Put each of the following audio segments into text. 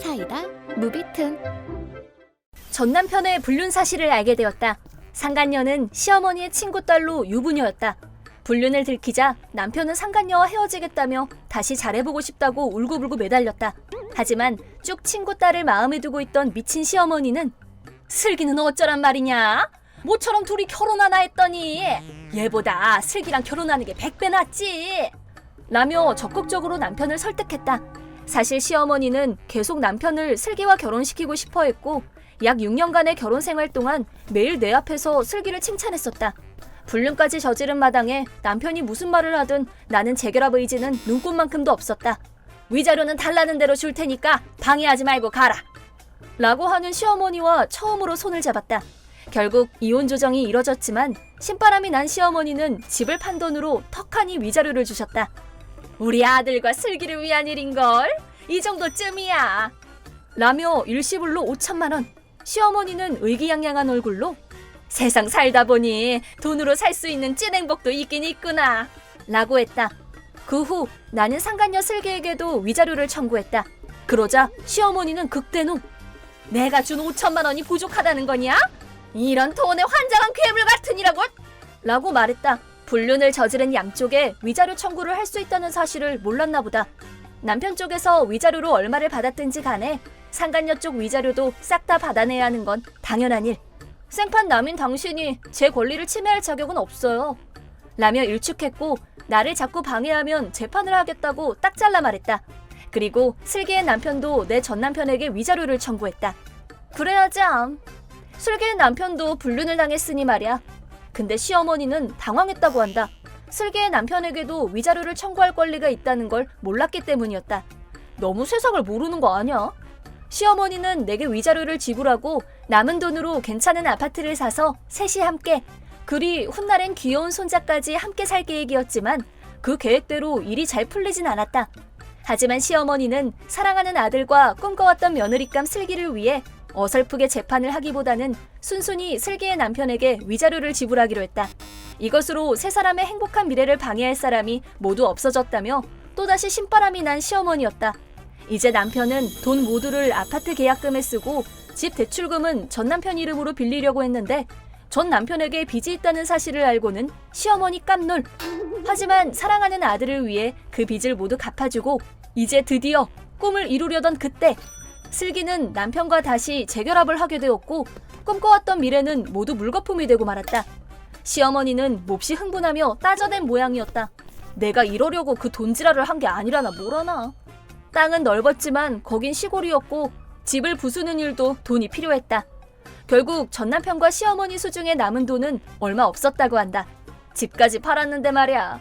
사이다 무비튼. 전 남편의 불륜 사실을 알게 되었다. 상간녀는 시어머니의 친구 딸로 유부녀였다. 불륜을 들키자 남편은 상간녀와 헤어지겠다며 다시 잘해보고 싶다고 울고불고 매달렸다. 하지만 쭉 친구 딸을 마음에 두고 있던 미친 시어머니는 슬기는 어쩌란 말이냐? 모처럼 둘이 결혼하나 했더니 얘보다 슬기랑 결혼하는 게 100배 낫지 라며 적극적으로 남편을 설득했다. 사실 시어머니는 계속 남편을 슬기와 결혼시키고 싶어 했고 약 6년간의 결혼 생활 동안 매일 내 앞에서 슬기를 칭찬했었다. 불륜까지 저지른 마당에 남편이 무슨 말을 하든 나는 재결합 의지는 눈꼽만큼도 없었다. 위자료는 달라는 대로 줄 테니까 방해하지 말고 가라 라고 하는 시어머니와 처음으로 손을 잡았다. 결국 이혼 조정이 이뤄졌지만 신바람이 난 시어머니는 집을 판 돈으로 턱하니 위자료를 주셨다. 우리 아들과 슬기를 위한 일인걸? 이 정도쯤이야 라며 일시불로 5천만 원. 시어머니는 의기양양한 얼굴로 세상 살다 보니 돈으로 살 수 있는 찐 행복도 있긴 있구나 라고 했다. 그 후 나는 상간녀 슬기에게도 위자료를 청구했다. 그러자 시어머니는 극대노. 내가 준 5천만 원이 부족하다는 거냐? 이런 돈에 환장한 괴물 같으니라고 라고 말했다. 불륜을 저지른 양쪽에 위자료 청구를 할 수 있다는 사실을 몰랐나 보다. 남편 쪽에서 위자료로 얼마를 받았든지 간에 상간녀 쪽 위자료도 싹 다 받아내야 하는 건 당연한 일. 생판 남인 당신이 제 권리를 침해할 자격은 없어요 라며 일축했고 나를 자꾸 방해하면 재판을 하겠다고 딱 잘라 말했다. 그리고 슬기의 남편도 내 전 남편에게 위자료를 청구했다. 그래야지. 슬기의 남편도 불륜을 당했으니 말이야. 근데 시어머니는 당황했다고 한다. 슬기의 남편에게도 위자료를 청구할 권리가 있다는 걸 몰랐기 때문이었다. 너무 세상을 모르는 거 아니야? 시어머니는 내게 위자료를 지불하고 남은 돈으로 괜찮은 아파트를 사서 셋이 함께, 그리 훗날엔 귀여운 손자까지 함께 살 계획이었지만 그 계획대로 일이 잘 풀리진 않았다. 하지만 시어머니는 사랑하는 아들과 꿈꿔왔던 며느리감 슬기를 위해 어설프게 재판을 하기보다는 순순히 슬기의 남편에게 위자료를 지불하기로 했다. 이것으로 세 사람의 행복한 미래를 방해할 사람이 모두 없어졌다며 또다시 신바람이 난 시어머니였다. 이제 남편은 돈 모두를 아파트 계약금에 쓰고 집 대출금은 전 남편 이름으로 빌리려고 했는데 전 남편에게 빚이 있다는 사실을 알고는 시어머니 깜놀. 하지만 사랑하는 아들을 위해 그 빚을 모두 갚아주고 이제 드디어 꿈을 이루려던 그때 슬기는 남편과 다시 재결합을 하게 되었고 꿈꿔왔던 미래는 모두 물거품이 되고 말았다. 시어머니는 몹시 흥분하며 따져댄 모양이었다. 내가 이러려고 그 돈지랄을 한 게 아니라나 뭐라나. 땅은 넓었지만 거긴 시골이었고 집을 부수는 일도 돈이 필요했다. 결국 전 남편과 시어머니 수중에 남은 돈은 얼마 없었다고 한다. 집까지 팔았는데 말이야.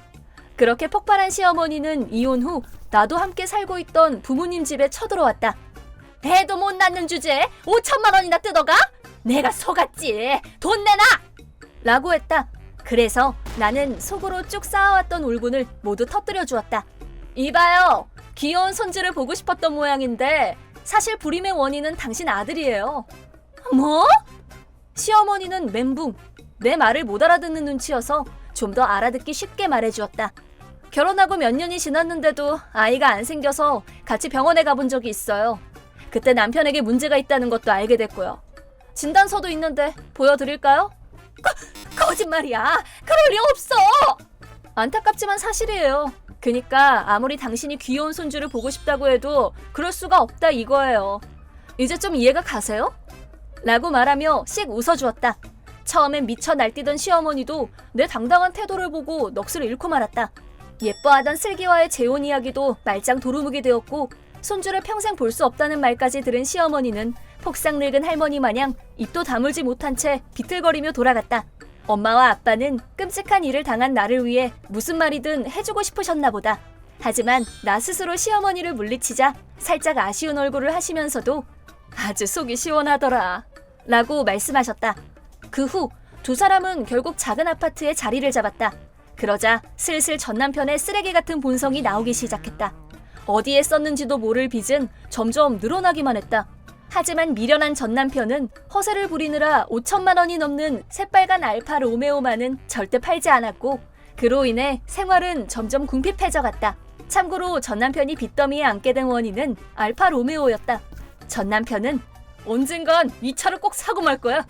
그렇게 폭발한 시어머니는 이혼 후 나도 함께 살고 있던 부모님 집에 쳐들어왔다. 애도 못 낳는 주제에 5천만 원이나 뜯어가? 내가 속았지. 돈 내놔! 라고 했다. 그래서 나는 속으로 쭉 쌓아왔던 울분을 모두 터뜨려 주었다. 이봐요. 귀여운 손주를 보고 싶었던 모양인데 사실 불임의 원인은 당신 아들이에요. 뭐? 시어머니는 멘붕. 내 말을 못 알아듣는 눈치여서 좀 더 알아듣기 쉽게 말해주었다. 결혼하고 몇 년이 지났는데도 아이가 안 생겨서 같이 병원에 가본 적이 있어요. 그때 남편에게 문제가 있다는 것도 알게 됐고요. 진단서도 있는데 보여드릴까요? 거짓말이야. 그럴 리 없어. 안타깝지만 사실이에요. 그니까 아무리 당신이 귀여운 손주를 보고 싶다고 해도 그럴 수가 없다 이거예요. 이제 좀 이해가 가세요? 라고 말하며 씩 웃어주었다. 처음엔 미쳐 날뛰던 시어머니도 내 당당한 태도를 보고 넋을 잃고 말았다. 예뻐하던 슬기와의 재혼 이야기도 말짱 도루묵이 되었고 손주를 평생 볼 수 없다는 말까지 들은 시어머니는 폭삭 늙은 할머니 마냥 입도 다물지 못한 채 비틀거리며 돌아갔다. 엄마와 아빠는 끔찍한 일을 당한 나를 위해 무슨 말이든 해주고 싶으셨나 보다. 하지만 나 스스로 시어머니를 물리치자 살짝 아쉬운 얼굴을 하시면서도 아주 속이 시원하더라 라고 말씀하셨다. 그 후 두 사람은 결국 작은 아파트에 자리를 잡았다. 그러자 슬슬 전 남편의 쓰레기 같은 본성이 나오기 시작했다. 어디에 썼는지도 모를 빚은 점점 늘어나기만 했다. 하지만 미련한 전 남편은 허세를 부리느라 5천만 원이 넘는 새빨간 알파 로메오만은 절대 팔지 않았고 그로 인해 생활은 점점 궁핍해져 갔다. 참고로 전 남편이 빚더미에 앉게 된 원인은 알파 로메오였다. 전 남편은 언젠간 이 차를 꼭 사고 말 거야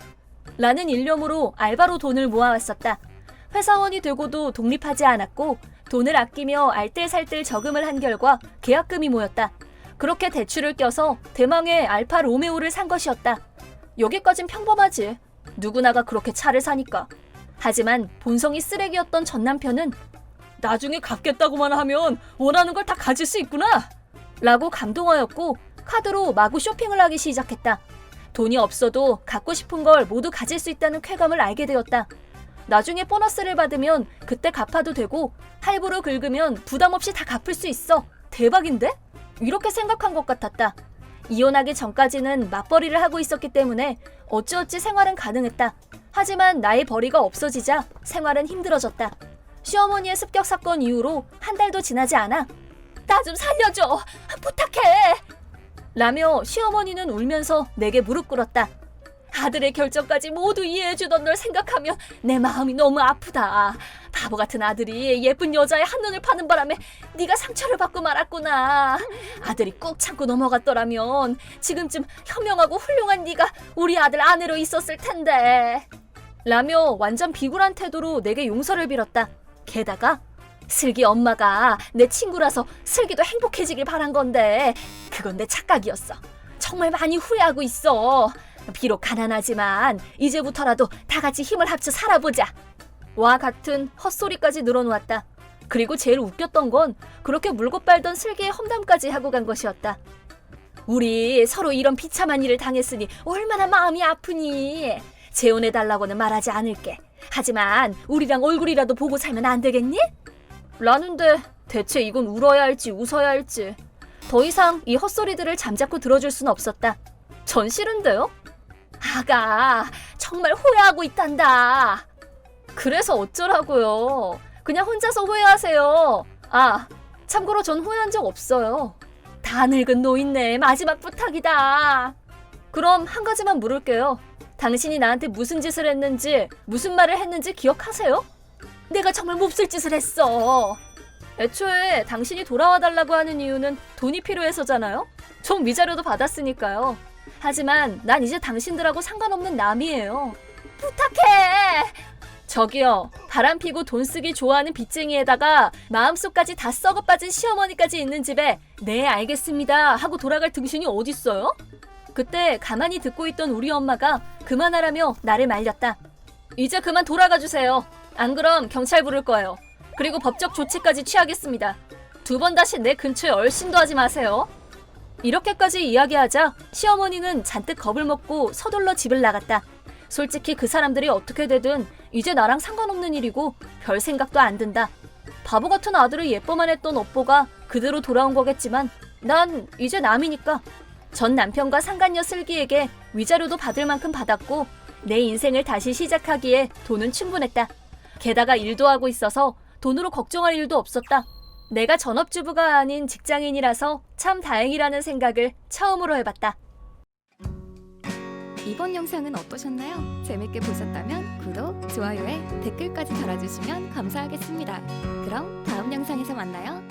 라는 일념으로 알바로 돈을 모아왔었다. 회사원이 되고도 독립하지 않았고 돈을 아끼며 알뜰살뜰 저금을 한 결과 계약금이 모였다. 그렇게 대출을 껴서 대망의 알파 로메오를 산 것이었다. 여기까진 평범하지. 누구나가 그렇게 차를 사니까. 하지만 본성이 쓰레기였던 전 남편은 나중에 갚겠다고만 하면 원하는 걸 다 가질 수 있구나 라고 감동하였고 카드로 마구 쇼핑을 하기 시작했다. 돈이 없어도 갖고 싶은 걸 모두 가질 수 있다는 쾌감을 알게 되었다. 나중에 보너스를 받으면 그때 갚아도 되고 할부로 긁으면 부담 없이 다 갚을 수 있어. 대박인데? 이렇게 생각한 것 같았다. 이혼하기 전까지는 맞벌이를 하고 있었기 때문에 어찌어찌 생활은 가능했다. 하지만 나의 벌이가 없어지자 생활은 힘들어졌다. 시어머니의 습격 사건 이후로 한 달도 지나지 않아 나 좀 살려줘 부탁해 라며 시어머니는 울면서 내게 무릎 꿇었다. 아들의 결정까지 모두 이해해주던 널 생각하면 내 마음이 너무 아프다. 바보 같은 아들이 예쁜 여자의 한눈을 파는 바람에 네가 상처를 받고 말았구나. 아들이 꾹 참고 넘어갔더라면 지금쯤 현명하고 훌륭한 네가 우리 아들 아내로 있었을 텐데 라며 완전 비굴한 태도로 내게 용서를 빌었다. 게다가 슬기 엄마가 내 친구라서 슬기도 행복해지길 바란 건데 그건 내 착각이었어. 정말 많이 후회하고 있어. 비록 가난하지만 이제부터라도 다 같이 힘을 합쳐 살아보자 와 같은 헛소리까지 늘어놓았다. 그리고 제일 웃겼던 건 그렇게 물고 빨던 슬기의 험담까지 하고 간 것이었다. 우리 서로 이런 비참한 일을 당했으니 얼마나 마음이 아프니. 재혼해달라고는 말하지 않을게. 하지만 우리랑 얼굴이라도 보고 살면 안 되겠니? 라는데 대체 이건 울어야 할지 웃어야 할지 더 이상 이 헛소리들을 잠자코 들어줄 순 없었다. 전 싫은데요? 아가 정말 후회하고 있단다. 그래서 어쩌라고요. 그냥 혼자서 후회하세요. 아 참고로 전 후회한 적 없어요. 다 늙은 노인네 마지막 부탁이다. 그럼 한 가지만 물을게요. 당신이 나한테 무슨 짓을 했는지 무슨 말을 했는지 기억하세요? 내가 정말 몹쓸 짓을 했어. 애초에 당신이 돌아와 달라고 하는 이유는 돈이 필요해서잖아요. 총 위자료도 받았으니까요. 하지만 난 이제 당신들하고 상관없는 남이에요. 부탁해. 저기요, 바람피고 돈 쓰기 좋아하는 빚쟁이에다가 마음속까지 다 썩어 빠진 시어머니까지 있는 집에 네 알겠습니다 하고 돌아갈 등신이 어딨어요? 그때 가만히 듣고 있던 우리 엄마가 그만하라며 나를 말렸다. 이제 그만 돌아가 주세요. 안 그럼 경찰 부를 거예요. 그리고 법적 조치까지 취하겠습니다. 2번 다시 내 근처에 얼씬도 하지 마세요. 이렇게까지 이야기하자 시어머니는 잔뜩 겁을 먹고 서둘러 집을 나갔다. 솔직히 그 사람들이 어떻게 되든 이제 나랑 상관없는 일이고 별 생각도 안 든다. 바보 같은 아들을 예뻐만 했던 업보가 그대로 돌아온 거겠지만 난 이제 남이니까. 전 남편과 상간녀 슬기에게 위자료도 받을 만큼 받았고 내 인생을 다시 시작하기에 돈은 충분했다. 게다가 일도 하고 있어서 돈으로 걱정할 일도 없었다. 내가 전업주부가 아닌 직장인이라서 참 다행이라는 생각을 처음으로 해봤다. 이번 영상은 어떠셨나요? 재밌게 보셨다면 구독, 좋아요에 댓글까지 달아주시면 감사하겠습니다. 그럼 다음 영상에서 만나요.